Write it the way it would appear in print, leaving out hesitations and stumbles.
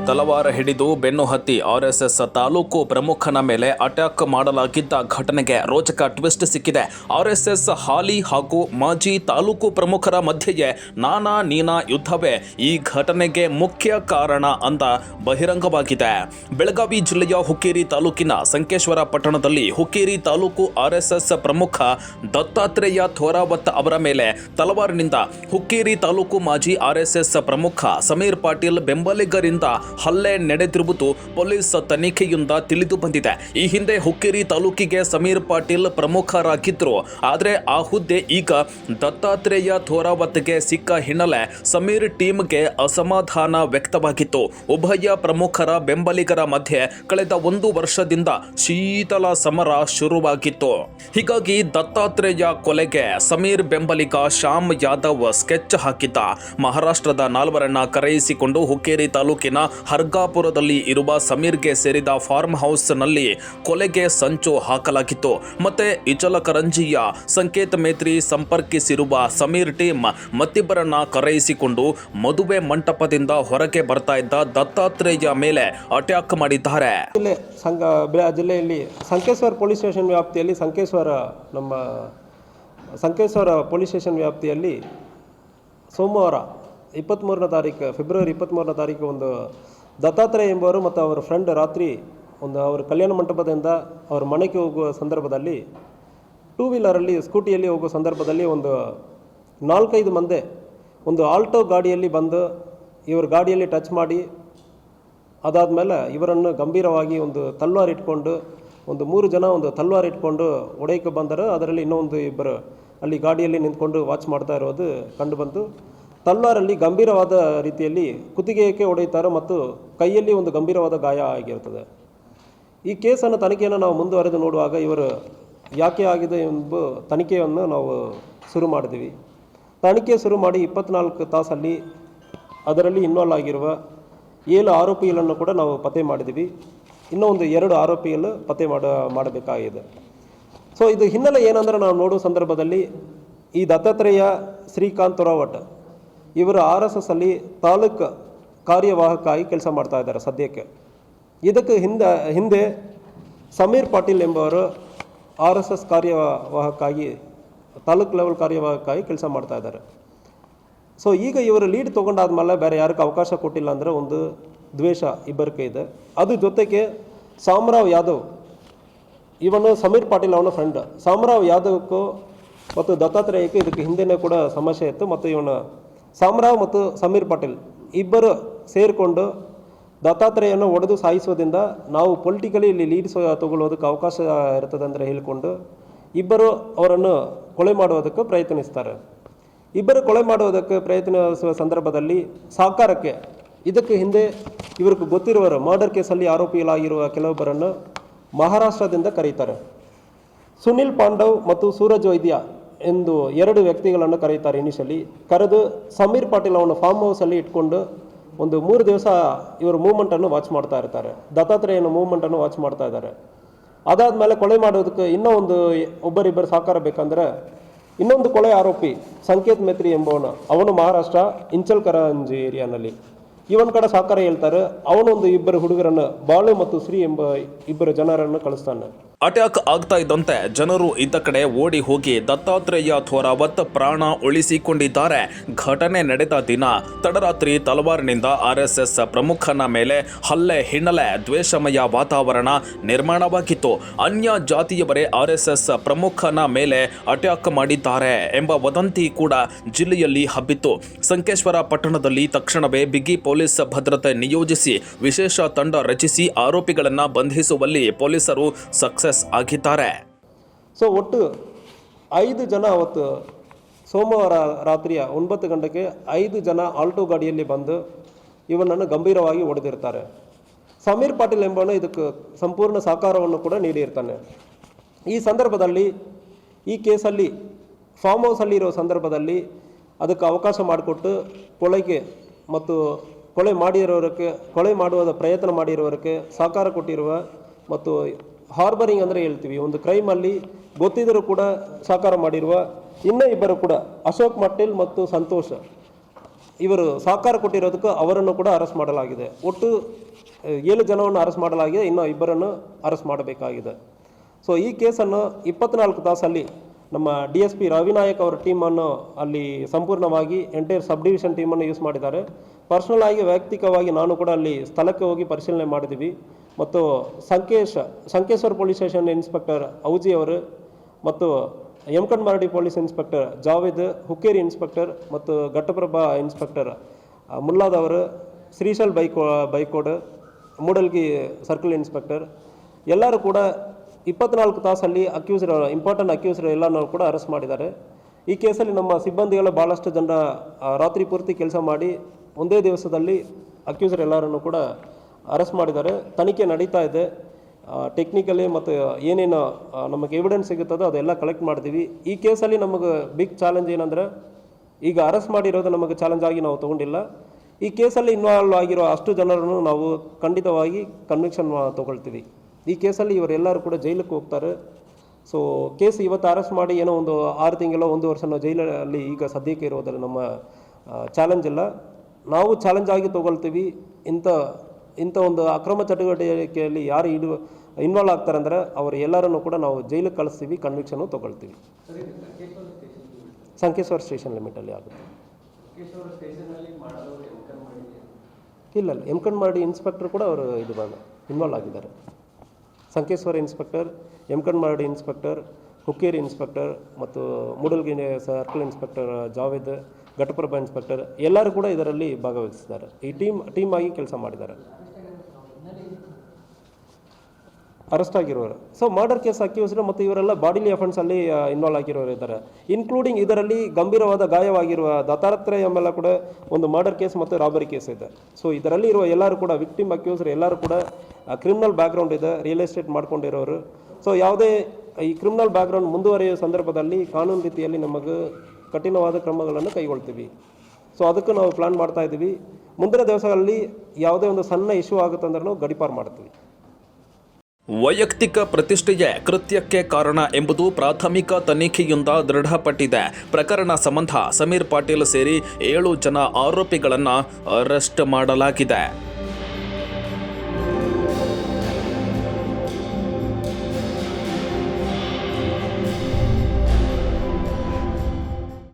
ತಲವಾರ ಹಿಡಿದು ಬೆನ್ನು ಹತ್ತಿ ಆರ್ಎಸ್ಎಸ್ ತಾಲೂಕು ಪ್ರಮುಖನ ಮೇಲೆ ಅಟ್ಯಾಕ್ ಮಾಡಲಾಗಿದ್ದ ಘಟನೆಗೆ ರೋಚಕ ಟ್ವಿಸ್ಟ್ ಸಿಕ್ಕಿದೆ. ಆರ್ಎಸ್ಎಸ್ ಹಾಲಿ ಹಾಗೂ ಮಾಜಿ ತಾಲೂಕು ಪ್ರಮುಖರ ಮಧ್ಯೆಯೇ ನಾನಾ ನೀನಾ ಯುದ್ಧವೇ ಈ ಘಟನೆಗೆ ಮುಖ್ಯ ಕಾರಣ ಅಂತ ಬಹಿರಂಗವಾಗಿದೆ. ಬೆಳಗಾವಿ ಜಿಲ್ಲೆಯ ಹುಕ್ಕೇರಿ ತಾಲೂಕಿನ ಸಂಕೇಶ್ವರ ಪಟ್ಟಣದಲ್ಲಿ ಹುಕ್ಕೇರಿ ತಾಲೂಕು ಆರ್ಎಸ್ಎಸ್ ಪ್ರಮುಖ ದತ್ತಾತ್ರೇಯ ಥೋರಾವತ್ ಅವರ ಮೇಲೆ ತಲವಾರಿನಿಂದ ಹುಕ್ಕೇರಿ ತಾಲೂಕು ಮಾಜಿ ಆರ್ಎಸ್ಎಸ್ ಪ್ರಮುಖ ಸಮೀರ್ ಪಾಟೀಲ್ ಬೆಂಬಲಿಗರಿಂದ ಹಲ್ಲೆ ನಡೆದಿರುವುದು ಪೊಲೀಸ್ ತನಿಖೆಯಿಂದ ತಿಳಿದು ಬಂದಿದೆ. ಈ ಹಿಂದೆ ಹುಕ್ಕೇರಿ ತಾಲೂಕಿಗೆ ಸಮೀರ್ ಪಾಟೀಲ್ ಪ್ರಮುಖರಾಗಿದ್ರು. ಆದರೆ ಆ ಹುದ್ದೆ ಈಗ ದತ್ತಾತ್ರೇಯ ಥೋರಾವತ್ಗೆ ಸಿಕ್ಕ ಹಿನ್ನೆಲೆ ಸಮೀರ್ ಟೀಮ್ಗೆ ಅಸಮಾಧಾನ ವ್ಯಕ್ತವಾಗಿತ್ತು. ಉಭಯ ಪ್ರಮುಖರ ಬೆಂಬಲಿಗರ ಮಧ್ಯೆ ಕಳೆದ 1 ವರ್ಷದಿಂದ ಶೀತಲ ಸಮರ ಶುರುವಾಗಿತ್ತು. ಹೀಗಾಗಿ ದತ್ತಾತ್ರೇಯ ಕೊಲೆಗೆ ಸಮೀರ್ ಬೆಂಬಲಿಗ ಶ್ಯಾಮ್ ಯಾದವ್ ಸ್ಕೆಚ್ ಹಾಕಿದ್ದ. ಮಹಾರಾಷ್ಟ್ರದ 4 ಕರೆಯಿಸಿಕೊಂಡು ಹುಕ್ಕೇರಿ ತಾಲೂಕಿನ ಹರ್ಗಾಪುರದಲ್ಲಿ ಇರುವ ಸಮೀರ್ಗೆ ಸೇರಿದ ಫಾರ್ಮ್ ಹೌಸ್ನಲ್ಲಿ ಕೊಲೆಗೆ ಸಂಚು ಹಾಕಲಾಗಿತ್ತು. ಮತ್ತೆ ಇಚಲಕರಂಜಿಯ ಸಂಕೇತ್ ಮೇತ್ರಿ ಸಂಪರ್ಕಿಸಿರುವ ಸಮೀರ್ ಟೀಮ್ ಮತ್ತಿಬ್ಬರನ್ನ ಕರೆಯಿಸಿಕೊಂಡು ಮದುವೆ ಮಂಟಪದಿಂದ ಹೊರಗೆ ಬರ್ತಾ ಇದ್ದ ದತ್ತಾತ್ರೇಯ ಮೇಲೆ ಅಟ್ಯಾಕ್ ಮಾಡಿದ್ದಾರೆ. ಜಿಲ್ಲೆಯಲ್ಲಿ ಸಂಕೇಶ್ವರ ಪೊಲೀಸ್ ಸ್ಟೇಷನ್ ವ್ಯಾಪ್ತಿಯಲ್ಲಿ ಸಂಕೇಶ್ವರ ಪೊಲೀಸ್ ಸ್ಟೇಷನ್ ವ್ಯಾಪ್ತಿಯಲ್ಲಿ ಸೋಮವಾರ ಫೆಬ್ರವರಿ 23ನೇ ತಾರೀಕು ಒಂದು ದತ್ತಾತ್ರೇಯ ಎಂಬುವರು ಮತ್ತು ಅವರ ಫ್ರೆಂಡ್ ರಾತ್ರಿ ಅವರ ಕಲ್ಯಾಣ ಮಂಟಪದಿಂದ ಅವ್ರ ಮನೆಗೆ ಹೋಗುವ ಸಂದರ್ಭದಲ್ಲಿ 2 ವೀಲರಲ್ಲಿ ಸ್ಕೂಟಿಯಲ್ಲಿ ಹೋಗುವ ಸಂದರ್ಭದಲ್ಲಿ 4-5 ಮಂದಿ ಒಂದು ಆಲ್ಟೋ ಗಾಡಿಯಲ್ಲಿ ಬಂದು ಇವ್ರ ಗಾಡಿಯಲ್ಲಿ ಟಚ್ ಮಾಡಿ ಅದಾದಮೇಲೆ ಇವರನ್ನು ಗಂಭೀರವಾಗಿ ತಲ್ವಾರ್ ಇಟ್ಕೊಂಡು 3 ಜನ ತಲ್ವಾರ್ ಇಟ್ಕೊಂಡು ಹೊಡೆಯಕ್ಕೆ ಬಂದರು. ಅದರಲ್ಲಿ ಇನ್ನೊಂದು ಇಬ್ಬರು ಅಲ್ಲಿ ಗಾಡಿಯಲ್ಲಿ ನಿಂತ್ಕೊಂಡು ವಾಚ್ ಮಾಡ್ತಾ ಇರೋದು ಕಂಡುಬಂತು. ತಲ್ವಾರಲ್ಲಿ ಗಂಭೀರವಾದ ರೀತಿಯಲ್ಲಿ ಕುತ್ತಿಗೆಗೆ ಹೊಡೆಯುತ್ತಾರೆ ಮತ್ತು ಕೈಯಲ್ಲಿ ಗಂಭೀರವಾದ ಗಾಯ ಆಗಿರುತ್ತದೆ. ಈ ಕೇಸನ್ನು ತನಿಖೆಯನ್ನು ನಾವು ಮುಂದುವರೆದು ನೋಡುವಾಗ ಇವರು ಯಾಕೆ ಆಗಿದೆ ಎಂಬ ತನಿಖೆಯನ್ನು ನಾವು ಶುರು ಮಾಡಿದ್ವಿ. ತನಿಖೆ ಶುರು ಮಾಡಿ 24 ತಾಸಲ್ಲಿ ಅದರಲ್ಲಿ ಇನ್ವಾಲ್ವ್ ಆಗಿರುವ 7 ಆರೋಪಿಗಳನ್ನು ಕೂಡ ನಾವು ಪತ್ತೆ ಮಾಡಿದ್ವಿ. ಇನ್ನೂ 2 ಆರೋಪಿಗಳು ಪತ್ತೆ ಮಾಡಬೇಕಾಗಿದೆ. ಸೊ ಇದು ಹಿನ್ನೆಲೆ ಏನಂದ್ರೆ ನಾವು ನೋಡುವ ಸಂದರ್ಭದಲ್ಲಿ ಈ ದತ್ತಾತ್ರೇಯ ಶ್ರೀಕಾಂತ್ ಥೋರಾವತ್ ಇವರು RSS ಅಲ್ಲಿ ತಾಲೂಕು ಕಾರ್ಯವಾಹಕಾಗಿ ಕೆಲಸ ಮಾಡ್ತಾ ಇದ್ದಾರೆ ಸದ್ಯಕ್ಕೆ. ಇದಕ್ಕೆ ಹಿಂದೆ ಸಮೀರ್ ಪಾಟೀಲ್ ಎಂಬವರು RSS ಕಾರ್ಯವಾಹಕಾಗಿ ತಾಲೂಕು ಲೆವೆಲ್ ಕಾರ್ಯವಾಹಕಾಗಿ ಕೆಲಸ ಮಾಡ್ತಾ ಇದ್ದಾರೆ. ಸೊ ಈಗ ಇವರು ಲೀಡ್ ತೊಗೊಂಡಾದ್ಮೇಲೆ ಬೇರೆ ಯಾರಿಗೆ ಅವಕಾಶ ಕೊಟ್ಟಿಲ್ಲ ಅಂದರೆ ದ್ವೇಷ ಇಬ್ಬರಿಗೆ ಇದೆ. ಅದು ಜೊತೆಗೆ ಸಾಮ್ರಾವ್ ಯಾದವ್ ಇವನು ಸಮೀರ್ ಪಾಟೀಲ್ ಅವನ ಫ್ರೆಂಡ್. ಸಾಮ್ರಾವ್ ಯಾದವ್ಗೂ ಮತ್ತು ದತ್ತಾತ್ರೇಯಕ್ಕೆ ಇದಕ್ಕೆ ಹಿಂದೆನೇ ಕೂಡ ಸಮಸ್ಯೆ ಇತ್ತು. ಮತ್ತು ಸಾಮ್ರಾವ್ ಮತ್ತು ಸಮೀರ್ ಪಾಟೀಲ್ ಇಬ್ಬರು ಸೇರಿಕೊಂಡು ದತ್ತಾತ್ರೇಯನ್ನು ಒಡೆದು ಸಾಯಿಸೋದ್ರಿಂದ ನಾವು ಪೊಲಿಟಿಕಲಿ ಇಲ್ಲಿ ಲೀಡ್ ತಗೊಳ್ಳೋದಕ್ಕೆ ಅವಕಾಶ ಇರ್ತದೆ ಅಂದರೆ ಹೇಳಿಕೊಂಡು ಇಬ್ಬರು ಅವರನ್ನು ಕೊಲೆ ಮಾಡುವುದಕ್ಕೆ ಪ್ರಯತ್ನಿಸ್ತಾರೆ. ಇಬ್ಬರು ಕೊಲೆ ಮಾಡುವುದಕ್ಕೆ ಪ್ರಯತ್ನಿಸುವ ಸಂದರ್ಭದಲ್ಲಿ ಸಾಕಾರಕ್ಕೆ ಇದಕ್ಕೆ ಹಿಂದೆ ಇವ್ರಿಗೆ ಗೊತ್ತಿರುವರು ಮರ್ಡರ್ ಕೇಸಲ್ಲಿ ಆರೋಪಿಗಳಾಗಿರುವ ಕೆಲವೊಬ್ಬರನ್ನು ಮಹಾರಾಷ್ಟ್ರದಿಂದ ಕರೀತಾರೆ. ಸುನಿಲ್ ಪಾಂಡವ್ ಮತ್ತು ಸೂರಜ್ ವೈದ್ಯ ಎಂದು 2 ವ್ಯಕ್ತಿಗಳನ್ನು ಕರೀತಾರೆ. ಇನಿಷಿಯಲಿ ಕರೆದು ಸಮೀರ್ ಪಾಟೀಲ್ ಅವನ ಫಾರ್ಮ್ ಹೌಸಲ್ಲಿ ಇಟ್ಕೊಂಡು 3 ದಿವಸ ಇವರು ಮೂವ್ಮೆಂಟನ್ನು ವಾಚ್ ಮಾಡ್ತಾ ಇರ್ತಾರೆ. ದತ್ತಾತ್ರೇಯನ ಮೂವ್ಮೆಂಟನ್ನು ವಾಚ್ ಮಾಡ್ತಾ ಇದ್ದಾರೆ. ಅದಾದಮೇಲೆ ಕೊಲೆ ಮಾಡೋದಕ್ಕೆ ಇನ್ನೂ ಒಬ್ಬರಿಬ್ಬರು ಸಹಕಾರ ಬೇಕಂದ್ರೆ ಇನ್ನೊಂದು ಕೊಲೆ ಆರೋಪಿ ಸಂಕೇತ್ ಮೇತ್ರಿ ಅವನು ಮಹಾರಾಷ್ಟ್ರ ಇಂಚಲ್ಕರಂಜಿ ಏರಿಯಾನಲ್ಲಿ ಇವನ ಕಡೆ ಸಹಕಾರ ಹೇಳ್ತಾರೆ. ಅವನು 2 ಹುಡುಗರನ್ನು ಬಾಳು ಮತ್ತು ಶ್ರೀ ಎಂಬ 2 ಜನರನ್ನು ಕಳಿಸ್ತಾನೆ. ಅಟ್ಯಾಕ್ ಆಗ್ತಾ ಇದ್ದಂತೆ ಜನರು ಇದ್ದ ಕಡೆ ಓಡಿ ಹೋಗಿ ದತ್ತಾತ್ರೇಯ ಥೋರಾವತ್ ಪ್ರಾಣ ಉಳಿಸಿಕೊಂಡಿದ್ದಾರೆ. ಘಟನೆ ನಡೆದ ದಿನ ತಡರಾತ್ರಿ ತಲವಾರಿನಿಂದ RSS ಪ್ರಮುಖನ ಮೇಲೆ ಹಲ್ಲೆ ಹಿನ್ನೆಲೆ ದ್ವೇಷಮಯ ವಾತಾವರಣ ನಿರ್ಮಾಣವಾಗಿತ್ತು. ಅನ್ಯ ಜಾತಿಯವರೇ RSS ಪ್ರಮುಖನ ಮೇಲೆ ಅಟ್ಯಾಕ್ ಮಾಡಿದ್ದಾರೆ ಎಂಬ ವದಂತಿ ಕೂಡ ಜಿಲ್ಲೆಯಲ್ಲಿ ಹಬ್ಬಿತ್ತು. ಸಂಕೇಶ್ವರ ಪಟ್ಟಣದಲ್ಲಿ ತಕ್ಷಣವೇ ಬಿಗಿ ಪೊಲೀಸ್ ಭದ್ರತೆ ನಿಯೋಜಿಸಿ ವಿಶೇಷ ತಂಡ ರಚಿಸಿ ಆರೋಪಿಗಳನ್ನು ಬಂಧಿಸುವಲ್ಲಿ ಪೊಲೀಸರು ಸಕ್ಸಸ್ ಆಗಿದ್ದಾರೆ. ಸೊ ಒಟ್ಟು 5 ಜನ ಅವತ್ತು ಸೋಮವಾರ ರಾತ್ರಿ 9 ಗಂಟೆಗೆ 5 ಜನ ಆಲ್ಟೋ ಗಾಡಿಯಲ್ಲಿ ಬಂದು ಇವನನ್ನು ಗಂಭೀರವಾಗಿ ಹೊಡೆದಿರ್ತಾರೆ. ಸಮೀರ್ ಪಾಟೀಲ್ ಎಂಬವನು ಇದಕ್ಕೆ ಸಂಪೂರ್ಣ ಸಹಕಾರವನ್ನು ಕೂಡ ನೀಡಿರ್ತಾನೆ. ಈ ಸಂದರ್ಭದಲ್ಲಿ ಈ ಕೇಸಲ್ಲಿ ಫಾರ್ಮ್ ಹೌಸಲ್ಲಿ ಇರೋ ಸಂದರ್ಭದಲ್ಲಿ ಅದಕ್ಕೆ ಅವಕಾಶ ಮಾಡಿಕೊಟ್ಟು ಕೊಲೆಗೆ ಮತ್ತು ಕೊಲೆ ಮಾಡುವ ಪ್ರಯತ್ನ ಮಾಡಿರೋರಿಗೆ ಸಹಕಾರ ಕೊಟ್ಟಿರುವ ಮತ್ತು ಹಾರ್ಬರಿಂಗ್ ಅಂದರೆ ಹೇಳ್ತೀವಿ ಕ್ರೈಮಲ್ಲಿ ಗೊತ್ತಿದ್ದರೂ ಕೂಡ ಸಹಕಾರ ಮಾಡಿರುವ ಇನ್ನೂ ಇಬ್ಬರು ಕೂಡ ಅಶೋಕ್ ಮಟ್ಟೇಲ್ ಮತ್ತು ಸಂತೋಷ್ ಇವರು ಸಹಕಾರ ಕೊಟ್ಟಿರೋದಕ್ಕೆ ಅವರನ್ನು ಕೂಡ ಅರೆಸ್ಟ್ ಮಾಡಲಾಗಿದೆ. ಒಟ್ಟು 7 ಜನವನ್ನು ಅರೆಸ್ಟ್ ಮಾಡಲಾಗಿದೆ, ಇನ್ನೂ 2 ಅರೆಸ್ಟ್ ಮಾಡಬೇಕಾಗಿದೆ. ಸೊ ಈ ಕೇಸನ್ನು 24 ತಾಸಲ್ಲಿ ನಮ್ಮ DSP ರವಿನಾಯಕ್ ಅವರ ಟೀಮನ್ನು ಅಲ್ಲಿ ಸಂಪೂರ್ಣವಾಗಿ ಎಂಟೈರ್ ಸಬ್ ಡಿವಿಷನ್ ಟೀಮನ್ನು ಯೂಸ್ ಮಾಡಿದ್ದಾರೆ. ಪರ್ಸನಲ್ ಆಗಿ ವೈಯಕ್ತಿಕವಾಗಿ ನಾನು ಕೂಡ ಅಲ್ಲಿ ಸ್ಥಳಕ್ಕೆ ಹೋಗಿ ಪರಿಶೀಲನೆ ಮಾಡಿದ್ದೀವಿ. ಮತ್ತು Sankeshwar police station inspector Auji ಅವರು ಮತ್ತು Yamakanmardi police inspector Javed, Hukkeri inspector ಮತ್ತು ಘಟ್ಟಪ್ರಭಾ ಇನ್ಸ್ಪೆಕ್ಟರ್ ಮುಲ್ಲಾದವರು, ಶ್ರೀಶೈಲ್ ಬೈಕೋಡ್, ಮೂಡಲ್ಗಿ ಸರ್ಕಲ್ ಇನ್ಸ್ಪೆಕ್ಟರ್ ಎಲ್ಲರೂ ಕೂಡ 24 ತಾಸಲ್ಲಿ ಇಂಪಾರ್ಟೆಂಟ್ ಅಕ್ಯೂಸರ್ ಎಲ್ಲನೂ ಕೂಡ ಅರೆಸ್ಟ್ ಮಾಡಿದ್ದಾರೆ. ಈ ಕೇಸಲ್ಲಿ ನಮ್ಮ ಸಿಬ್ಬಂದಿಗಳ ಭಾಳಷ್ಟು ಜನ ರಾತ್ರಿ ಪೂರ್ತಿ ಕೆಲಸ ಮಾಡಿ ಒಂದೇ ದಿವಸದಲ್ಲಿ ಅಕ್ಯೂಸರ್ ಎಲ್ಲರನ್ನು ಕೂಡ ಅರೆಸ್ಟ್ ಮಾಡಿದ್ದಾರೆ. ತನಿಖೆ ನಡೀತಾ ಇದೆ. ಟೆಕ್ನಿಕಲಿ ಮತ್ತು ಏನೇನು ನಮಗೆ ಎವಿಡೆನ್ಸ್ ಸಿಗುತ್ತದೋ ಅದೆಲ್ಲ ಕಲೆಕ್ಟ್ ಮಾಡ್ತೀವಿ. ಈ ಕೇಸಲ್ಲಿ ನಮಗೆ ಬಿಗ್ ಚಾಲೆಂಜ್ ಏನಂದರೆ, ಈಗ ಅರೆಸ್ಟ್ ಮಾಡಿರೋದು ನಮಗೆ ಚಾಲೆಂಜ್ ಆಗಿ ನಾವು ತೊಗೊಂಡಿಲ್ಲ. ಈ ಕೇಸಲ್ಲಿ ಇನ್ವಾಲ್ವ್ ಆಗಿರೋ ಅಷ್ಟು ಜನರನ್ನು ನಾವು ಖಂಡಿತವಾಗಿ ಕನ್ವಿಕ್ಷನ್ ತೊಗೊಳ್ತೀವಿ. ಈ ಕೇಸಲ್ಲಿ ಇವರೆಲ್ಲರೂ ಕೂಡ ಜೈಲಿಗೆ ಹೋಗ್ತಾರೆ. ಸೊ ಕೇಸ್ ಇವತ್ತು ಅರೆಸ್ಟ್ ಮಾಡಿ ಏನೋ ಒಂದು 6 ತಿಂಗಳು 1 ವರ್ಷ ನಾವು ಜೈಲಲ್ಲಿ ಈಗ ಸದ್ಯಕ್ಕೆ ಇರೋದರಲ್ಲಿ ನಮ್ಮ ಚಾಲೆಂಜ್ ಇಲ್ಲ. ನಾವು ಚಾಲೆಂಜ್ ಆಗಿ ತೊಗೊಳ್ತೀವಿ. ಇಂಥ ಒಂದು ಅಕ್ರಮ ಚಟುವಟಿಕೆಯಲ್ಲಿ ಯಾರು ಇನ್ವಾಲ್ವ್ ಆಗ್ತಾರೆ ಅಂದರೆ ಅವರು ಎಲ್ಲರನ್ನು ಕೂಡ ನಾವು ಜೈಲಿಗೆ ಕಳಿಸ್ತೀವಿ, ಕನ್ವಿಕ್ಷನ್ನು ತೊಗೊಳ್ತೀವಿ. ಸಂಕೇಶ್ವರ ಸ್ಟೇಷನ್ ಲಿಮಿಟಲ್ಲಿ ಆಗುತ್ತೆ. ಇಲ್ಲ ಯಮಕಂಡ್ಮಾರಡಿ ಇನ್ಸ್ಪೆಕ್ಟರ್ ಕೂಡ ಅವರು ಇನ್ವಾಲ್ವ್ ಆಗಿದ್ದಾರೆ. Sankeshwar inspector, Yamakanmardi inspector, Hukkeri inspector ಮತ್ತು Mudalgi circle inspector Javed, Ghataprabha inspector ಎಲ್ಲರೂ ಕೂಡ ಇದರಲ್ಲಿ ಭಾಗವಹಿಸಿದ್ದಾರೆ. ಈ ಟೀಮ್ ಆಗಿ ಕೆಲಸ ಮಾಡಿದ್ದಾರೆ. ಅರೆಸ್ಟ್ ಆಗಿರೋರು ಸೊ ಮರ್ಡರ್ ಕೇಸ್ ಅಕ್ಯೂಸ್ಡ್ ಮತ್ತು ಇವರೆಲ್ಲ ಬಾಡಿಲಿ ಅಫೆನ್ಸಲ್ಲಿ ಇನ್ವಾಲ್ವ್ ಆಗಿರೋರು ಇದ್ದಾರೆ. ಇನ್ಕ್ಲೂಡಿಂಗ್ ಇದರಲ್ಲಿ ಗಂಭೀರವಾದ ಗಾಯವಾಗಿರುವ ದತ್ತಾತ್ರೇಯ ಎಂಬೆಲ್ಲ ಕೂಡ ಒಂದು ಮರ್ಡರ್ ಕೇಸ್ ಮತ್ತು ರಾಬರಿ ಕೇಸ್ ಇದೆ. ಸೊ ಇದರಲ್ಲಿ ಇರುವ ಎಲ್ಲರೂ ಕೂಡ ವಿಕ್ಟಿಮ್ ಅಕ್ಯೂಸ್ಡ್ ಎಲ್ಲರೂ ಕೂಡ ಕ್ರಿಮಿನಲ್ ಬ್ಯಾಕ್ಗ್ರೌಂಡ್ ಇದೆ, ರಿಯಲ್ ಎಸ್ಟೇಟ್ ಮಾಡ್ಕೊಂಡಿರೋರು. ಸೊ ಯಾವುದೇ ಈ ಕ್ರಿಮಿನಲ್ ಬ್ಯಾಕ್ಗ್ರೌಂಡ್ ಮುಂದುವರಿಯುವ ಸಂದರ್ಭದಲ್ಲಿ ಕಾನೂನು ರೀತಿಯಲ್ಲಿ ನಮಗೆ ಕಠಿಣವಾದ ಕ್ರಮಗಳನ್ನು ಕೈಗೊಳ್ತೀವಿ. ಸೊ ಅದಕ್ಕೆ ನಾವು ಪ್ಲಾನ್ ಮಾಡ್ತಾ ಇದ್ದೀವಿ. ಮುಂದಿನ ದಿವಸಗಳಲ್ಲಿ ಯಾವುದೇ ಒಂದು ಸಣ್ಣ ಇಶ್ಯೂ ಆಗುತ್ತೆ ಅಂದ್ರೆ ನಾವು ಗಡಿಪಾರು ಮಾಡ್ತೀವಿ. ವೈಯಕ್ತಿಕ ಪ್ರತಿಷ್ಠೆಯೇ ಕೃತ್ಯಕ್ಕೆ ಕಾರಣ ಎಂಬುದು ಪ್ರಾಥಮಿಕ ತನಿಖೆಯಿಂದ ದೃಢಪಟ್ಟಿದೆ. ಪ್ರಕರಣ ಸಂಬಂಧ ಸಮೀರ್ ಪಾಟೀಲ್ ಸೇರಿ 7 ಜನ ಆರೋಪಿಗಳನ್ನು ಅರೆಸ್ಟ್ ಮಾಡಲಾಗಿದೆ.